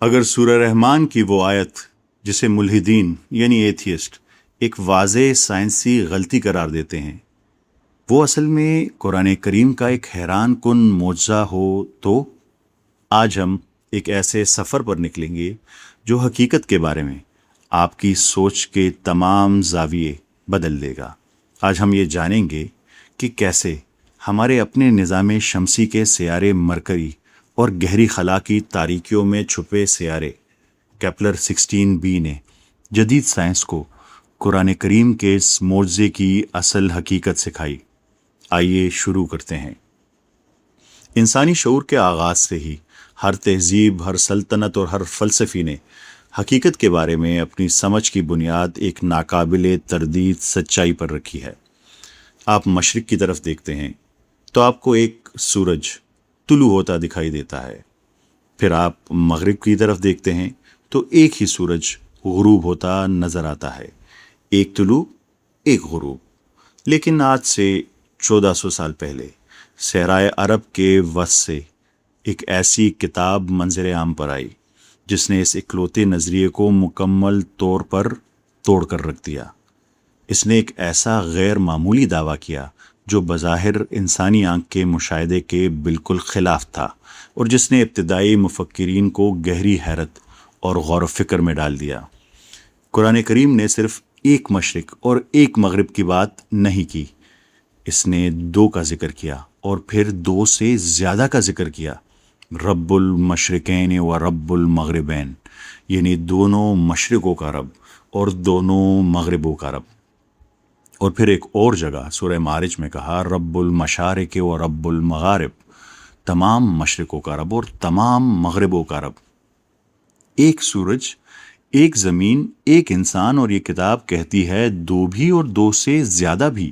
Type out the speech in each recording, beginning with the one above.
اگر سورہ رحمان کی وہ آیت جسے ملحدین یعنی ایتھیسٹ ایک واضح سائنسی غلطی قرار دیتے ہیں وہ اصل میں قرآن کریم کا ایک حیران کن معجزہ ہو تو آج ہم ایک ایسے سفر پر نکلیں گے جو حقیقت کے بارے میں آپ کی سوچ کے تمام زاویے بدل دے گا۔ آج ہم یہ جانیں گے کہ کیسے ہمارے اپنے نظام شمسی کے سیارے مرکری اور گہری خلا کی تاریکیوں میں چھپے سیارے کیپلر 16b نے جدید سائنس کو قرآن کریم کے اس معجزے کی اصل حقیقت سکھائی۔ آئیے شروع کرتے ہیں۔ انسانی شعور کے آغاز سے ہی ہر تہذیب، ہر سلطنت اور ہر فلسفی نے حقیقت کے بارے میں اپنی سمجھ کی بنیاد ایک ناقابل تردید سچائی پر رکھی ہے۔ آپ مشرق کی طرف دیکھتے ہیں تو آپ کو ایک سورج طلوع ہوتا دکھائی دیتا ہے، پھر آپ مغرب کی طرف دیکھتے ہیں تو ایک ہی سورج غروب ہوتا نظر آتا ہے، ایک طلوع ایک غروب۔ لیکن آج سے 1400 سال پہلے صحرائے عرب کے وسط سے ایک ایسی کتاب منظر عام پر آئی جس نے اس اکلوتے نظریے کو مکمل طور پر توڑ کر رکھ دیا۔ اس نے ایک ایسا غیر معمولی دعویٰ کیا جو بظاہر انسانی آنکھ کے مشاہدے کے بالکل خلاف تھا اور جس نے ابتدائی مفکرین کو گہری حیرت اور غور و فکر میں ڈال دیا۔ قرآن کریم نے صرف ایک مشرق اور ایک مغرب کی بات نہیں کی، اس نے دو کا ذکر کیا اور پھر دو سے زیادہ کا ذکر کیا۔ رب المشرقین و رب المغربین، یعنی دونوں مشرقوں کا رب اور دونوں مغربوں کا رب۔ اور پھر ایک اور جگہ سورہ معارج میں کہا رب المشارق و رب المغارب، تمام مشرقوں کا رب اور تمام مغربوں کا رب۔ ایک سورج، ایک زمین، ایک انسان، اور یہ کتاب کہتی ہے دو بھی اور دو سے زیادہ بھی،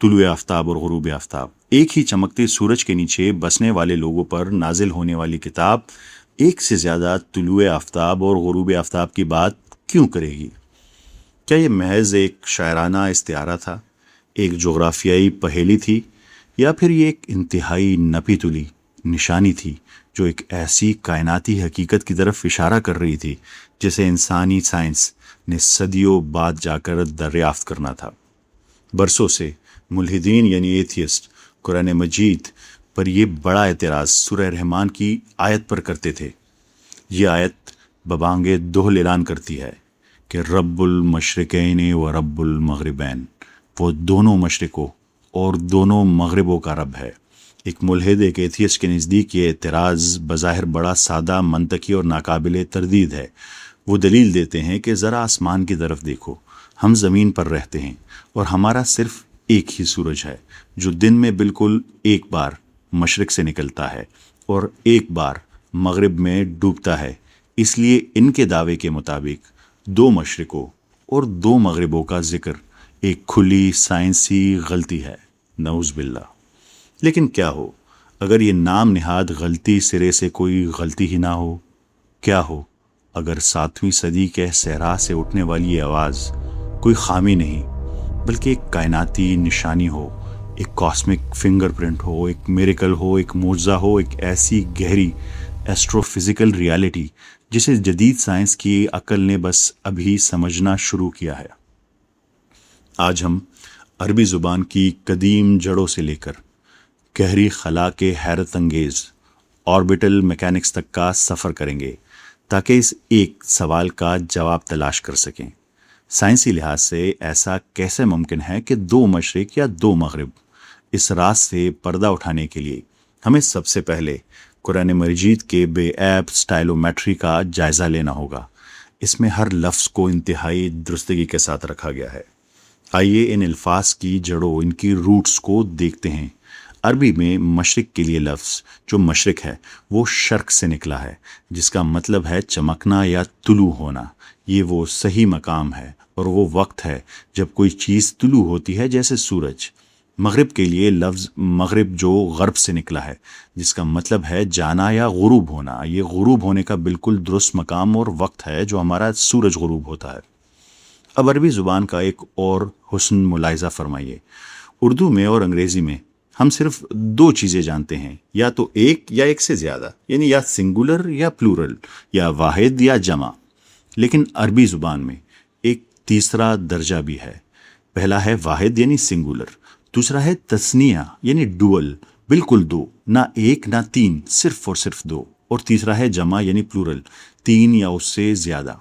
طلوع آفتاب اور غروب آفتاب۔ ایک ہی چمکتے سورج کے نیچے بسنے والے لوگوں پر نازل ہونے والی کتاب ایک سے زیادہ طلوع آفتاب اور غروب آفتاب کی بات کیوں کرے گی؟ کیا یہ محض ایک شاعرانہ استعارہ تھا، ایک جغرافیائی پہیلی تھی، یا پھر یہ ایک انتہائی نپی تلی نشانی تھی جو ایک ایسی کائناتی حقیقت کی طرف اشارہ کر رہی تھی جسے انسانی سائنس نے صدیوں بعد جا کر دریافت کرنا تھا؟ برسوں سے ملحدین یعنی ایتھیسٹ قرآن مجید پر یہ بڑا اعتراض سورہ رحمان کی آیت پر کرتے تھے۔ یہ آیت ببانگ دہل اعلان کرتی ہے کہ رب المشرقین و رب المغربین، وہ دونوں مشرقوں اور دونوں مغربوں کا رب ہے۔ ایک ملحد، ایک ایتھیسٹ کے نزدیک یہ اعتراض بظاہر بڑا سادہ، منطقی اور ناقابل تردید ہے۔ وہ دلیل دیتے ہیں کہ ذرا آسمان کی طرف دیکھو، ہم زمین پر رہتے ہیں اور ہمارا صرف ایک ہی سورج ہے جو دن میں بالکل ایک بار مشرق سے نکلتا ہے اور ایک بار مغرب میں ڈوبتا ہے۔ اس لیے ان کے دعوے کے مطابق دو مشرقوں اور دو مغربوں کا ذکر ایک کھلی سائنسی غلطی ہے، نعوذ باللہ۔ لیکن کیا ہو اگر یہ نام نہاد غلطی سرے سے کوئی غلطی ہی نہ ہو؟ کیا ہو اگر 7ویں صدی کے صحرا سے اٹھنے والی یہ آواز کوئی خامی نہیں بلکہ ایک کائناتی نشانی ہو، ایک کاسمک فنگر پرنٹ ہو، ایک میریکل ہو، ایک معجزہ ہو، ایک ایسی گہری ایسٹرو فزیکل ریالٹی جسے جدید سائنس کی عقل نے بس ابھی سمجھنا شروع کیا ہے۔ آج ہم عربی زبان کی قدیم جڑوں سے لے کر گہری خلا کے حیرت انگیز آربیٹل میکینکس تک کا سفر کریں گے تاکہ اس ایک سوال کا جواب تلاش کر سکیں۔ سائنسی لحاظ سے ایسا کیسے ممکن ہے کہ دو مشرق یا دو مغرب؟ اس راز سے پردہ اٹھانے کے لیے ہمیں سب سے پہلے قرآن مجید کے بے عیب سٹائلومیٹری کا جائزہ لینا ہوگا۔ اس میں ہر لفظ کو انتہائی درستگی کے ساتھ رکھا گیا ہے۔ آئیے ان الفاظ کی جڑوں، ان کی روٹس کو دیکھتے ہیں۔ عربی میں مشرق کے لیے لفظ جو مشرق ہے وہ شرق سے نکلا ہے، جس کا مطلب ہے چمکنا یا طلوع ہونا۔ یہ وہ صحیح مقام ہے اور وہ وقت ہے جب کوئی چیز طلوع ہوتی ہے، جیسے سورج۔ مغرب کے لیے لفظ مغرب جو غرب سے نکلا ہے، جس کا مطلب ہے جانا یا غروب ہونا۔ یہ غروب ہونے کا بالکل درست مقام اور وقت ہے جو ہمارا سورج غروب ہوتا ہے۔ اب عربی زبان کا ایک اور حسن ملاحظہ فرمائیے۔ اردو میں اور انگریزی میں ہم صرف دو چیزیں جانتے ہیں، یا تو ایک یا ایک سے زیادہ، یعنی یا سنگولر یا پلورل، یا واحد یا جمع۔ لیکن عربی زبان میں ایک تیسرا درجہ بھی ہے۔ پہلا ہے واحد یعنی سنگولر، دوسرا ہے تثنیہ یعنی ڈوئل، بالکل دو، نہ ایک نہ تین، صرف اور صرف دو، اور تیسرا ہے جمع یعنی پلورل، تین یا اس سے زیادہ۔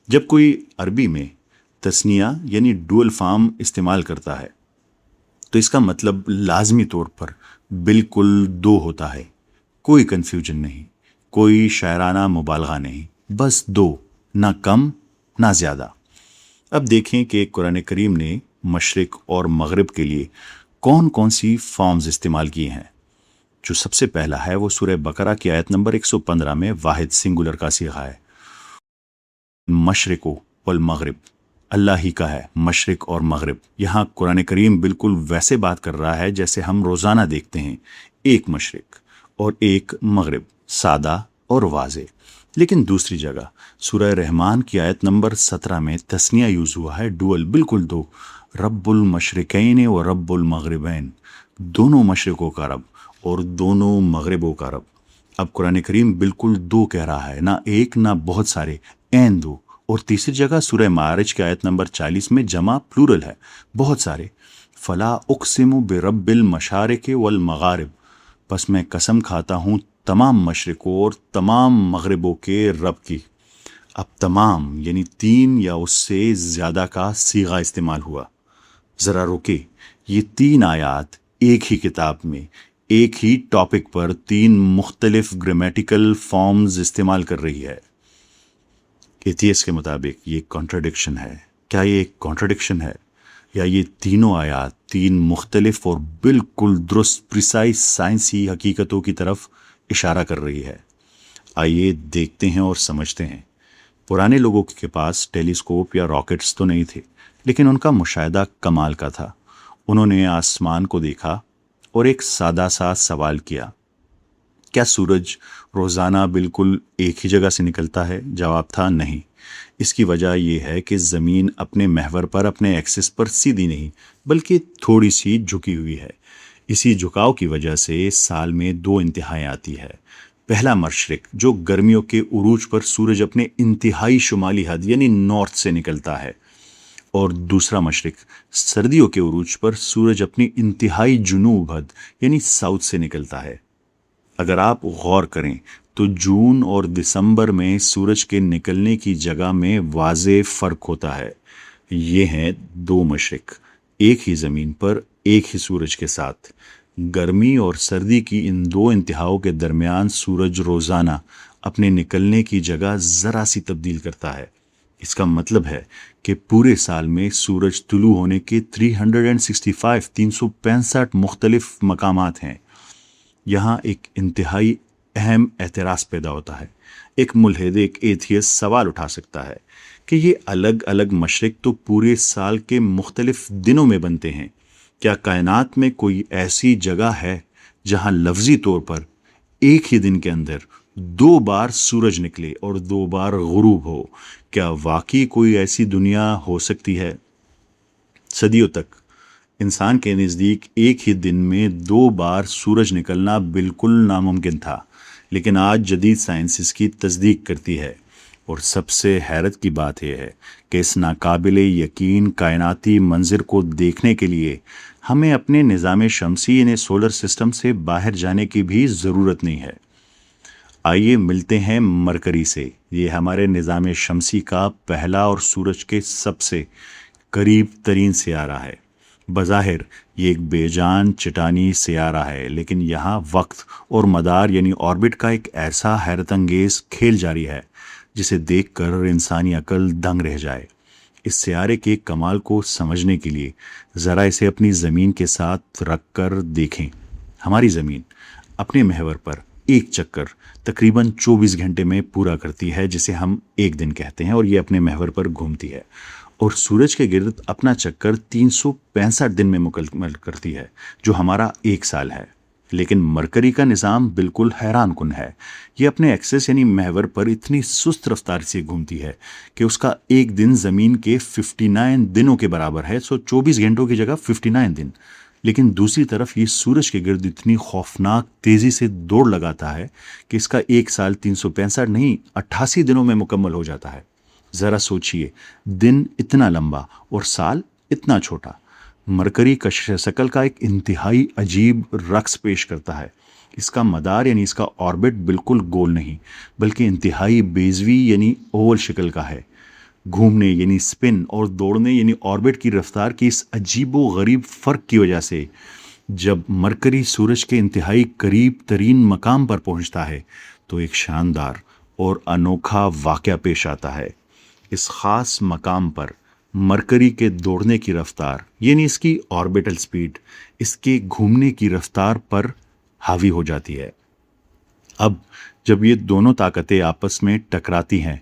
جب کوئی عربی میں تثنیہ یعنی ڈوئل فارم استعمال کرتا ہے تو اس کا مطلب لازمی طور پر بالکل دو ہوتا ہے، کوئی کنفیوژن نہیں، کوئی شاعرانہ مبالغہ نہیں، بس دو، نہ کم نہ زیادہ۔ اب دیکھیں کہ قرآن کریم نے مشرق اور مغرب کے لیے کون کون سی فارمز استعمال کی ہیں۔ جو سب سے پہلا ہے وہ سورہ بقرہ کی آیت نمبر 115 میں واحد سنگولر کا صیغہ ہے، مشرق والمغرب، اللہ ہی کا ہے مشرق اور مغرب۔ یہاں قرآن کریم بالکل ویسے بات کر رہا ہے جیسے ہم روزانہ دیکھتے ہیں، ایک مشرق اور ایک مغرب، سادہ اور واضح۔ لیکن دوسری جگہ سورہ رحمان کی آیت نمبر 17 میں تثنیہ یوز ہوا ہے، ڈوئل، بالکل دو، رب المشرقین و رب المغربین، دونوں مشرقوں کا رب اور دونوں مغربوں کا رب۔ اب قرآن کریم بالکل دو کہہ رہا ہے، نہ ایک نہ بہت سارے، این دو۔ اور تیسری جگہ سورہ معارج کی آیت نمبر 40 میں جمع پلورل ہے، بہت سارے، فلا اقسم برب المشارق والمغارب، پس میں قسم کھاتا ہوں تمام مشرقوں اور تمام مغربوں کے رب کی۔ اب تمام یعنی تین یا اس سے زیادہ کا صیغہ استعمال ہوا۔ ذرا رکے، یہ تین آیات ایک ہی کتاب میں ایک ہی ٹاپک پر تین مختلف گرامیٹیکل فارمز استعمال کر رہی ہے۔ ایتھیس کے مطابق یہ کانٹراڈکشن ہے۔ کیا یہ ایک کانٹراڈکشن ہے، یا یہ تینوں آیات تین مختلف اور بالکل درست پریسائز سائنسی حقیقتوں کی طرف اشارہ کر رہی ہے؟ آئیے دیکھتے ہیں اور سمجھتے ہیں۔ پرانے لوگوں کے پاس ٹیلیسکوپ یا راکٹس تو نہیں تھے، لیکن ان کا مشاہدہ کمال کا تھا۔ انہوں نے آسمان کو دیکھا اور ایک سادہ سا سوال کیا، کیا سورج روزانہ بالکل ایک ہی جگہ سے نکلتا ہے؟ جواب تھا نہیں۔ اس کی وجہ یہ ہے کہ زمین اپنے محور پر، اپنے ایکسس پر سیدھی نہیں بلکہ تھوڑی سی جھکی ہوئی ہے۔ اسی جھکاؤ کی وجہ سے سال میں دو انتہائیں آتی ہے۔ پہلا مشرق جو گرمیوں کے عروج پر سورج اپنے انتہائی شمالی حد یعنی نارتھ سے نکلتا ہے، اور دوسرا مشرق سردیوں کے عروج پر سورج اپنی انتہائی جنوب حد یعنی ساؤتھ سے نکلتا ہے۔ اگر آپ غور کریں تو جون اور دسمبر میں سورج کے نکلنے کی جگہ میں واضح فرق ہوتا ہے۔ یہ ہیں دو مشرق، ایک ہی زمین پر ایک ہی سورج کے ساتھ۔ گرمی اور سردی کی ان دو انتہاؤں کے درمیان سورج روزانہ اپنے نکلنے کی جگہ ذرا سی تبدیل کرتا ہے۔ اس کا مطلب ہے کہ پورے سال میں سورج طلوع ہونے کے 365 مختلف مقامات ہیں۔ یہاں ایک انتہائی اہم اعتراض پیدا ہوتا ہے۔ ایک ملحد، ایک ایتھیس سوال اٹھا سکتا ہے کہ یہ الگ الگ مشرق تو پورے سال کے مختلف دنوں میں بنتے ہیں، کیا کائنات میں کوئی ایسی جگہ ہے جہاں لفظی طور پر ایک ہی دن کے اندر دو بار سورج نکلے اور دو بار غروب ہو؟ کیا واقعی کوئی ایسی دنیا ہو سکتی ہے؟ صدیوں تک انسان کے نزدیک ایک ہی دن میں دو بار سورج نکلنا بالکل ناممکن تھا، لیکن آج جدید سائنس اس کی تصدیق کرتی ہے۔ اور سب سے حیرت کی بات یہ ہے کہ اس ناقابل یقین کائناتی منظر کو دیکھنے کے لیے ہمیں اپنے نظام شمسی یعنی سولر سسٹم سے باہر جانے کی بھی ضرورت نہیں ہے۔ آئیے ملتے ہیں مرکری سے۔ یہ ہمارے نظام شمسی کا پہلا اور سورج کے سب سے قریب ترین سیارہ ہے۔ بظاہر یہ ایک بے جان چٹانی سیارہ ہے، لیکن یہاں وقت اور مدار یعنی آربٹ کا ایک ایسا حیرت انگیز کھیل جاری ہے جسے دیکھ کر انسانی عقل دنگ رہ جائے۔ اس سیارے کے کمال کو سمجھنے کے لیے ذرا اسے اپنی زمین کے ساتھ رکھ کر دیکھیں۔ ہماری زمین اپنے محور پر ایک چکر تقریباً 24 گھنٹے میں پورا کرتی ہے، جسے ہم ایک دن کہتے ہیں، اور یہ اپنے محور پر گھومتی ہے، اور سورج کے گرد اپنا چکر 365 دن میں مکمل کرتی ہے، جو ہمارا ایک سال ہے۔ لیکن مرکری کا نظام بالکل حیران کن ہے۔ یہ اپنے ایکسس یعنی محور پر اتنی سست رفتار سے گھومتی ہے کہ اس کا ایک دن زمین کے 59 دنوں کے برابر ہے۔ 24 گھنٹوں کی جگہ 59 دن۔ لیکن دوسری طرف یہ سورج کے گرد اتنی خوفناک تیزی سے دوڑ لگاتا ہے کہ اس کا 1 سال 365 نہیں 88 دنوں میں مکمل ہو جاتا ہے۔ ذرا سوچئے، دن اتنا لمبا اور سال اتنا چھوٹا۔ مرکری کشش ثقل کا ایک انتہائی عجیب رقص پیش کرتا ہے۔ اس کا مدار یعنی اس کا آربٹ بالکل گول نہیں، بلکہ انتہائی بیضوی یعنی اوول شکل کا ہے۔ گھومنے یعنی سپن اور دوڑنے یعنی آربٹ کی رفتار کی اس عجیب و غریب فرق کی وجہ سے جب مرکری سورج کے انتہائی قریب ترین مقام پر پہنچتا ہے تو ایک شاندار اور انوکھا واقعہ پیش آتا ہے۔ اس خاص مقام پر مرکری کے دوڑنے کی رفتار یعنی اس کی آربیٹل سپیڈ اس کے گھومنے کی رفتار پر حاوی ہو جاتی ہے۔ اب جب یہ دونوں طاقتیں آپس میں ٹکراتی ہیں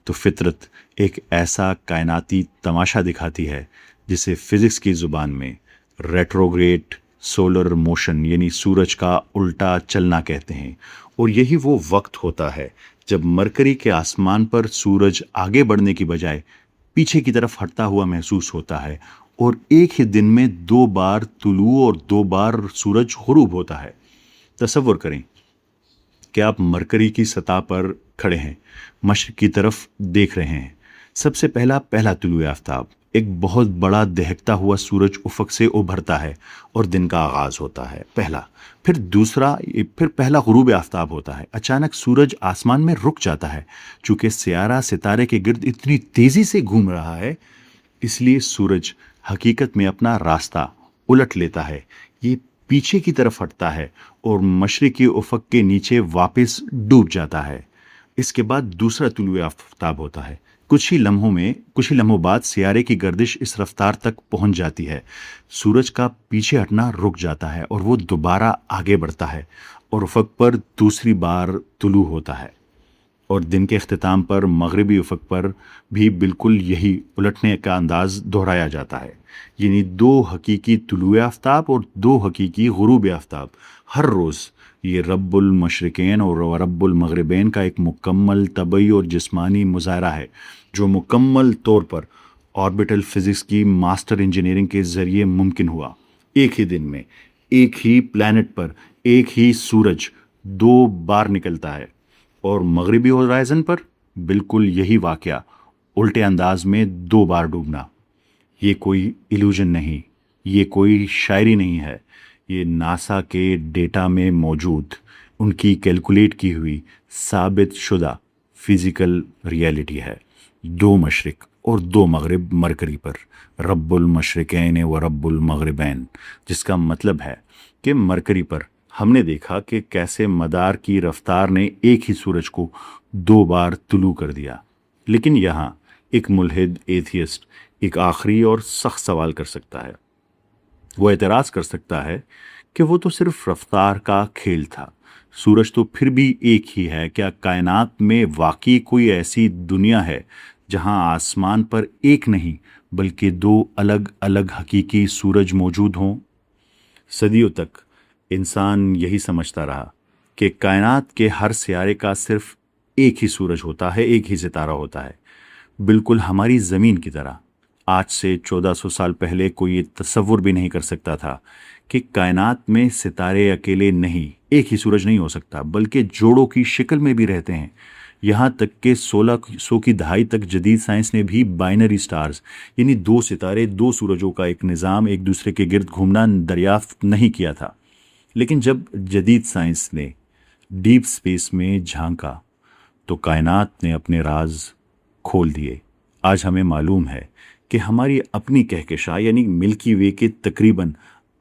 تو فطرت ایک ایسا کائناتی تماشا دکھاتی ہے جسے فزکس کی زبان میں ریٹروگریڈ سولر موشن یعنی سورج کا الٹا چلنا کہتے ہیں۔ اور یہی وہ وقت ہوتا ہے جب مرکری کے آسمان پر سورج آگے بڑھنے کی بجائے پیچھے کی طرف ہٹتا ہوا محسوس ہوتا ہے اور ایک ہی دن میں 2 بار طلوع اور 2 بار سورج غروب ہوتا ہے۔ تصور کریں کہ آپ مرکری کی سطح پر کھڑے ہیں، مشرق کی طرف دیکھ رہے ہیں۔ سب سے پہلا طلوع آفتاب، ایک بہت بڑا دہکتا ہوا سورج افق سے ابھرتا ہے اور دن کا آغاز ہوتا ہے، پہلا۔ پھر پہلا غروب آفتاب ہوتا ہے۔ اچانک سورج آسمان میں رک جاتا ہے۔ چونکہ سیارہ ستارے کے گرد اتنی تیزی سے گھوم رہا ہے، اس لیے سورج حقیقت میں اپنا راستہ الٹ لیتا ہے۔ یہ پیچھے کی طرف ہٹتا ہے اور مشرقی افق کے نیچے واپس ڈوب جاتا ہے۔ اس کے بعد دوسرا طلوع آفتاب ہوتا ہے۔ کچھ ہی لمحوں بعد سیارے کی گردش اس رفتار تک پہنچ جاتی ہے، سورج کا پیچھے ہٹنا رک جاتا ہے اور وہ دوبارہ آگے بڑھتا ہے اور افق پر دوسری بار طلوع ہوتا ہے۔ اور دن کے اختتام پر مغربی افق پر بھی بالکل یہی الٹنے کا انداز دہرایا جاتا ہے، یعنی 2 حقیقی طلوع آفتاب اور 2 حقیقی غروب آفتاب ہر روز۔ یہ رب المشرقین اور رب المغربین کا ایک مکمل طبعی اور جسمانی مظاہرہ ہے جو مکمل طور پر آربیٹل فزکس کی ماسٹر انجینئرنگ کے ذریعے ممکن ہوا۔ ایک ہی دن میں ایک ہی پلانٹ پر ایک ہی سورج 2 بار نکلتا ہے اور مغربی ہورائزن پر بالکل یہی واقعہ الٹے انداز میں 2 بار ڈوبنا۔ یہ کوئی ایلوژن نہیں، یہ کوئی شاعری نہیں ہے، یہ ناسا کے ڈیٹا میں موجود ان کی کیلکولیٹ کی ہوئی ثابت شدہ فزیکل ریالٹی ہے۔ 2 مشرق اور 2 مغرب مرکری پر، رب المشرقین و رب المغربین، جس کا مطلب ہے کہ مرکری پر ہم نے دیکھا کہ کیسے مدار کی رفتار نے ایک ہی سورج کو 2 بار طلوع کر دیا۔ لیکن یہاں ایک ملحد ایتھیسٹ ایک آخری اور سخت سوال کر سکتا ہے۔ وہ اعتراض کر سکتا ہے کہ وہ تو صرف رفتار کا کھیل تھا، سورج تو پھر بھی ایک ہی ہے۔ کیا کائنات میں واقعی کوئی ایسی دنیا ہے جہاں آسمان پر ایک نہیں بلکہ 2 الگ الگ حقیقی سورج موجود ہوں؟ صدیوں تک انسان یہی سمجھتا رہا کہ کائنات کے ہر سیارے کا صرف ایک ہی سورج ہوتا ہے، ایک ہی ستارہ ہوتا ہے، بالکل ہماری زمین کی طرح۔ آج سے 1400 سال پہلے کوئی یہ تصور بھی نہیں کر سکتا تھا کہ کائنات میں ستارے اکیلے نہیں، ایک ہی سورج نہیں ہو سکتا، بلکہ جوڑوں کی شکل میں بھی رہتے ہیں۔ یہاں تک کہ 1600 کی دہائی تک جدید سائنس نے بھی بائنری سٹارز یعنی 2 ستارے 2 سورجوں کا ایک نظام ایک دوسرے کے گرد گھومنا دریافت نہیں کیا تھا۔ لیکن جب جدید سائنس نے ڈیپ سپیس میں جھانکا تو کائنات نے اپنے راز کھول دیے۔ آج ہمیں معلوم ہے کہ ہماری اپنی کہکشاں یعنی ملکی وے کے تقریباً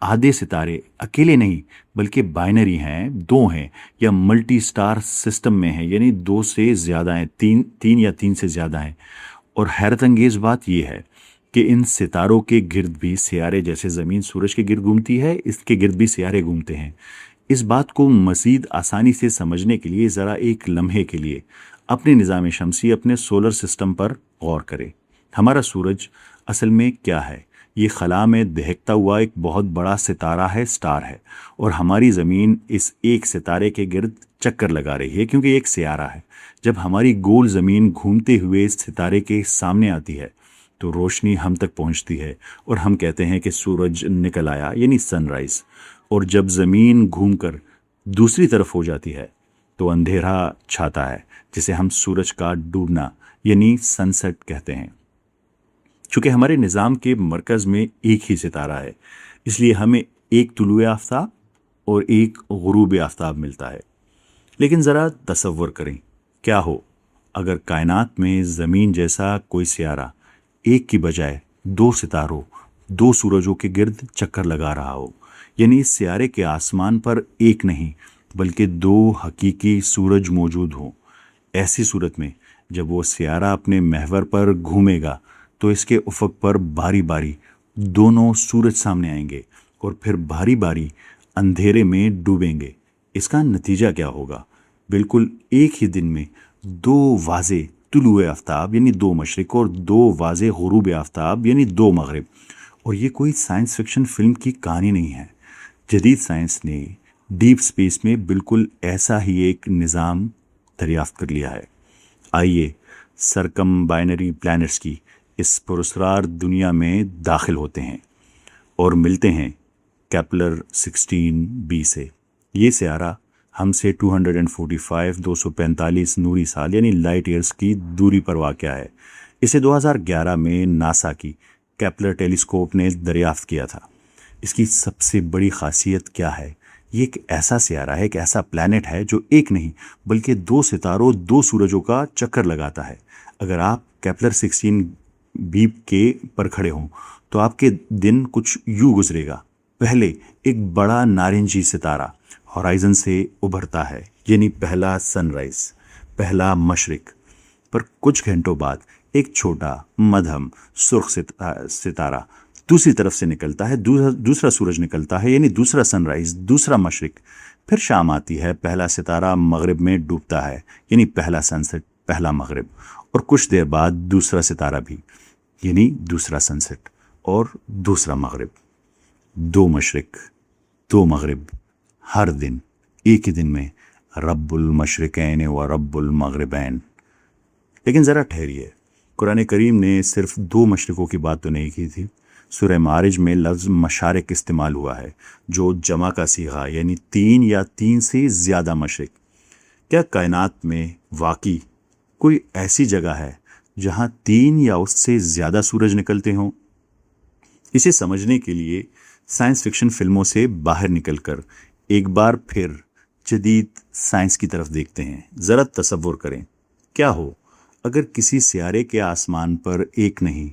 آدھے ستارے اکیلے نہیں بلکہ بائنری ہیں، 2 ہیں یا ملٹی سٹار سسٹم میں ہیں، یعنی 2 سے زیادہ ہیں، 3 یا 3 سے زیادہ ہیں۔ اور حیرت انگیز بات یہ ہے کہ ان ستاروں کے گرد بھی سیارے، جیسے زمین سورج کے گرد گھومتی ہے، اس کے گرد بھی سیارے گھومتے ہیں۔ اس بات کو مزید آسانی سے سمجھنے کے لیے ذرا ایک لمحے کے لیے اپنے نظام شمسی، اپنے سولر سسٹم پر غور کریں۔ ہمارا سورج اصل میں کیا ہے؟ یہ خلا میں دہکتا ہوا ایک بہت بڑا ستارہ ہے، سٹار ہے، اور ہماری زمین اس ایک ستارے کے گرد چکر لگا رہی ہے کیونکہ ایک سیارہ ہے۔ جب ہماری گول زمین گھومتے ہوئے اس ستارے کے سامنے آتی ہے تو روشنی ہم تک پہنچتی ہے اور ہم کہتے ہیں کہ سورج نکل آیا، یعنی سن رائز۔ اور جب زمین گھوم کر دوسری طرف ہو جاتی ہے تو اندھیرا چھاتا ہے، جسے ہم سورج کا ڈوبنا یعنی سن سیٹ کہتے ہیں۔ چونکہ ہمارے نظام کے مرکز میں ایک ہی ستارہ ہے، اس لیے ہمیں ایک طلوع آفتاب اور ایک غروب آفتاب ملتا ہے۔ لیکن ذرا تصور کریں، کیا ہو اگر کائنات میں زمین جیسا کوئی سیارہ ایک کی بجائے دو ستاروں، دو سورجوں کے گرد چکر لگا رہا ہو، یعنی اس سیارے کے آسمان پر ایک نہیں بلکہ دو حقیقی سورج موجود ہوں۔ ایسی صورت میں جب وہ سیارہ اپنے محور پر گھومے گا تو اس کے افق پر باری باری دونوں سورج سامنے آئیں گے اور پھر باری باری اندھیرے میں ڈوبیں گے۔ اس کا نتیجہ کیا ہوگا؟ بالکل ایک ہی دن میں دو واضح طلوع آفتاب یعنی دو مشرق اور دو واضح غروب آفتاب یعنی دو مغرب۔ اور یہ کوئی سائنس فکشن فلم کی کہانی نہیں ہے، جدید سائنس نے ڈیپ سپیس میں بالکل ایسا ہی ایک نظام دریافت کر لیا ہے۔ آئیے سرکم بائنری پلانٹس کی اس پراسرار دنیا میں داخل ہوتے ہیں اور ملتے ہیں کیپلر 16b سے۔ یہ سیارہ ہم سے 245 نوری سال یعنی لائٹ ایئرز کی دوری پر واقع ہے۔ اسے 2011 میں ناسا کی کیپلر ٹیلیسکوپ نے دریافت کیا تھا۔ اس کی سب سے بڑی خاصیت کیا ہے؟ یہ ایک ایسا سیارہ ہے، ایک ایسا پلانٹ ہے جو ایک نہیں بلکہ دو ستاروں، دو سورجوں کا چکر لگاتا ہے۔ اگر آپ کیپلر 16b کے پر کھڑے ہوں تو آپ کے دن کچھ یوں گزرے گا۔ پہلے ایک بڑا نارنجی ستارہ ہورائزن سے ابھرتا ہے، یعنی پہلا سن رائز، پہلا مشرق۔ پر کچھ گھنٹوں بعد ایک چھوٹا مدھم سرخ ستارہ دوسری طرف سے نکلتا ہے، دوسرا سورج نکلتا ہے، یعنی دوسرا سن رائز، دوسرا مشرق۔ پھر شام آتی ہے، پہلا ستارہ مغرب میں ڈوبتا ہے، یعنی پہلا سن سیٹ، پہلا مغرب۔ اور کچھ دیر بعد دوسرا ستارہ بھی، یعنی دوسرا سن سیٹ اور دوسرا مغرب۔ دو مشرق، دو مغرب، ہر دن ایک ہی دن میں، رب المشرقین و رب المغربین۔ لیکن ذرا ٹھہریے، قرآن کریم نے صرف دو مشرقوں کی بات تو نہیں کی تھی۔ سورہ معارج میں لفظ مشارق استعمال ہوا ہے، جو جمع کا صیغہ یعنی تین یا تین سے زیادہ مشرق۔ کیا کائنات میں واقعی کوئی ایسی جگہ ہے جہاں تین یا اس سے زیادہ سورج نکلتے ہوں؟ اسے سمجھنے کے لیے سائنس فکشن فلموں سے باہر نکل کر ایک بار پھر جدید سائنس کی طرف دیکھتے ہیں۔ ذرا تصور کریں، کیا ہو اگر کسی سیارے کے آسمان پر ایک نہیں،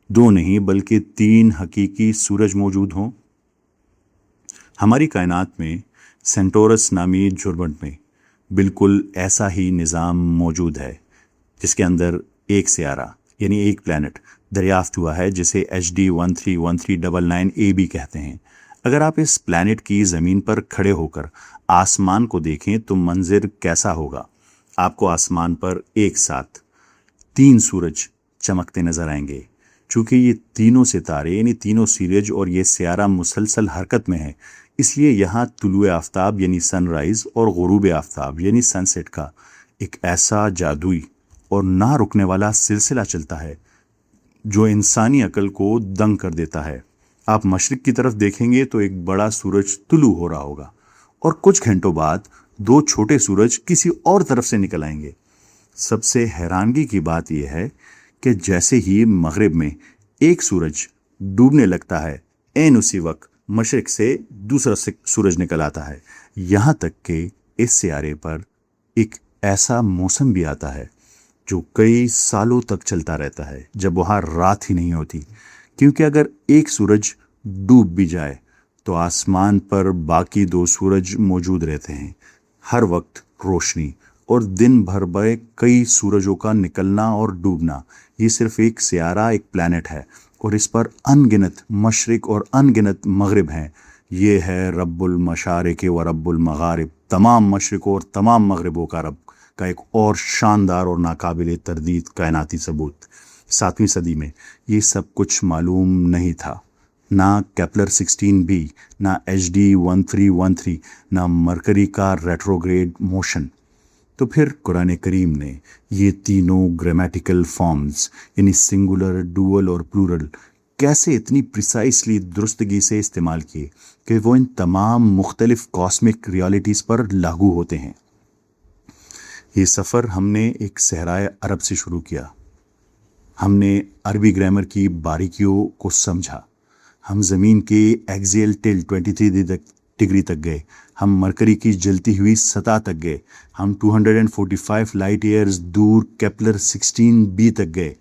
دو نہیں بلکہ تین حقیقی سورج موجود ہوں؟ ہماری کائنات میں سینٹورس نامی جھرمٹ میں بالکل ایسا ہی نظام موجود ہے، جس کے اندر ایک سیارہ یعنی ایک پلانٹ دریافت ہوا ہے، جسے HD 131399AB کہتے ہیں۔ اگر آپ اس پلانٹ کی زمین پر کھڑے ہو کر آسمان کو دیکھیں تو منظر کیسا ہوگا؟ آپ کو آسمان پر ایک ساتھ تین سورج چمکتے نظر آئیں گے۔ چونکہ یہ تینوں ستارے یعنی تینوں سورج اور یہ سیارہ مسلسل حرکت میں ہے، اس لیے یہاں طلوع آفتاب یعنی سن رائز اور غروب آفتاب یعنی سن سیٹ کا ایک ایسا جادوئی اور نہ رکنے والا سلسلہ چلتا ہے جو انسانی عقل کو دنگ کر دیتا ہے۔ آپ مشرق کی طرف دیکھیں گے تو ایک بڑا سورج طلوع ہو رہا ہوگا اور کچھ گھنٹوں بعد دو چھوٹے سورج کسی اور طرف سے نکل آئیں گے۔ سب سے حیرانگی کی بات یہ ہے کہ جیسے ہی مغرب میں ایک سورج ڈوبنے لگتا ہے، عین اسی وقت مشرق سے دوسرا سورج نکل آتا ہے۔ یہاں تک کہ اس سیارے پر ایک ایسا موسم بھی آتا ہے جو کئی سالوں تک چلتا رہتا ہے، جب وہاں رات ہی نہیں ہوتی، کیونکہ اگر ایک سورج ڈوب بھی جائے تو آسمان پر باقی دو سورج موجود رہتے ہیں۔ ہر وقت روشنی اور دن بھر بھر کئی سورجوں کا نکلنا اور ڈوبنا۔ یہ صرف ایک سیارہ، ایک پلانٹ ہے اور اس پر ان گنت مشرق اور ان گنت مغرب ہیں۔ یہ ہے رب المشارق و رب المغارب، تمام مشرقوں اور تمام مغربوں کا رب کا ایک اور شاندار اور ناقابل تردید کائناتی ثبوت۔ 7ویں صدی میں یہ سب کچھ معلوم نہیں تھا، نہ کیپلر 16b، نہ HD 1313، نہ مرکری کا ریٹروگریڈ موشن۔ تو پھر قرآن کریم نے یہ تینوں گرامیٹیکل فارمز یعنی سنگولر، ڈوئل اور پلورل کیسے اتنی پریسائسلی درستگی سے استعمال کیے کہ وہ ان تمام مختلف کاسمک ریالٹیز پر لاگو ہوتے ہیں۔ یہ سفر ہم نے ایک صحرائے عرب سے شروع کیا۔ ہم نے عربی گرامر کی باریکیوں کو سمجھا۔ ہم زمین کے ایکزیل ٹل 23 ڈگری تک گئے۔ ہم مرکری کی جلتی ہوئی سطح تک گئے۔ ہم 245 لائٹ ایئرز دور کیپلر 16b تک گئے۔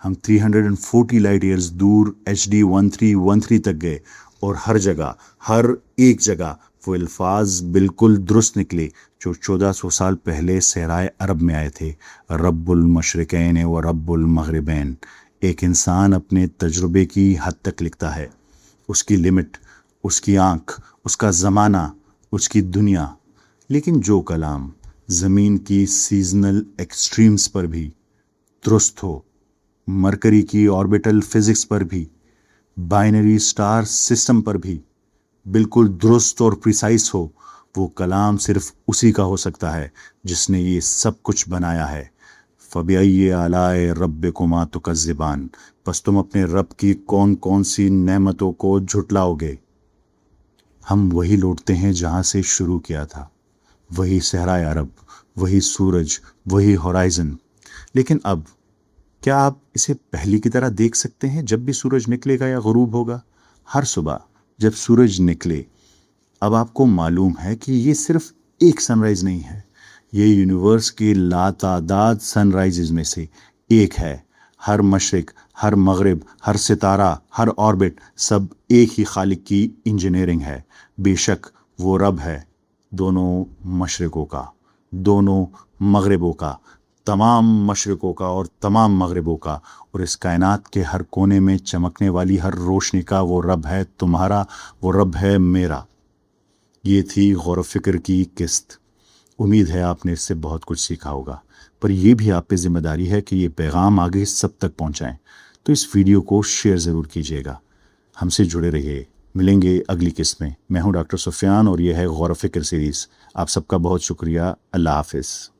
ہم 340 لائٹ ایئرز دور HD 1313 تک گئے، اور ہر جگہ، ہر ایک جگہ وہ الفاظ بالکل درست نکلے جو 1400 سال پہلے صحرائے عرب میں آئے تھے۔ رب المشرقین و رب المغربین۔ ایک انسان اپنے تجربے کی حد تک لکھتا ہے، اس کی لمٹ، اس کی آنکھ، اس کا زمانہ، اس کی دنیا، لیکن جو کلام زمین کی سیزنل ایکسٹریمز پر بھی درست ہو، مرکری کی آربیٹل فزکس پر بھی، بائنری سٹار سسٹم پر بھی بالکل درست اور پریسائز ہو، وہ کلام صرف اسی کا ہو سکتا ہے جس نے یہ سب کچھ بنایا ہے۔ فَبِأَيِّ آلَاءِ رَبِّكُمَا تُكَذِّبَانِ۔ پس تم اپنے رب کی کون کون سی نعمتوں کو جھٹلاؤ گے؟ ہم وہی لوٹتے ہیں جہاں سے شروع کیا تھا، وہی صحرائے عرب، وہی سورج، وہی ہورائزن۔ لیکن اب کیا آپ اسے پہلی کی طرح دیکھ سکتے ہیں جب بھی سورج نکلے گا یا غروب ہوگا؟ ہر صبح جب سورج نکلے، اب آپ کو معلوم ہے کہ یہ صرف ایک سن رائز نہیں ہے، یہ یونیورس کے لاتعداد سن رائزز میں سے ایک ہے۔ ہر مشرق، ہر مغرب، ہر ستارہ، ہر آربٹ، سب ایک ہی خالق کی انجینئرنگ ہے۔ بے شک وہ رب ہے دونوں مشرقوں کا، دونوں مغربوں کا، تمام مشرقوں کا اور تمام مغربوں کا، اور اس کائنات کے ہر کونے میں چمکنے والی ہر روشنی کا وہ رب ہے تمہارا، وہ رب ہے میرا۔ یہ تھی غور و فکر کی قسط۔ امید ہے آپ نے اس سے بہت کچھ سیکھا ہوگا، پر یہ بھی آپ پہ ذمہ داری ہے کہ یہ پیغام آگے سب تک پہنچائیں۔ تو اس ویڈیو کو شیئر ضرور کیجیے گا۔ ہم سے جڑے رہیے، ملیں گے اگلی قسط میں۔ میں ہوں ڈاکٹر سفیان اور یہ ہے غور و فکر سیریز۔ آپ سب کا بہت شکریہ۔ اللہ حافظ۔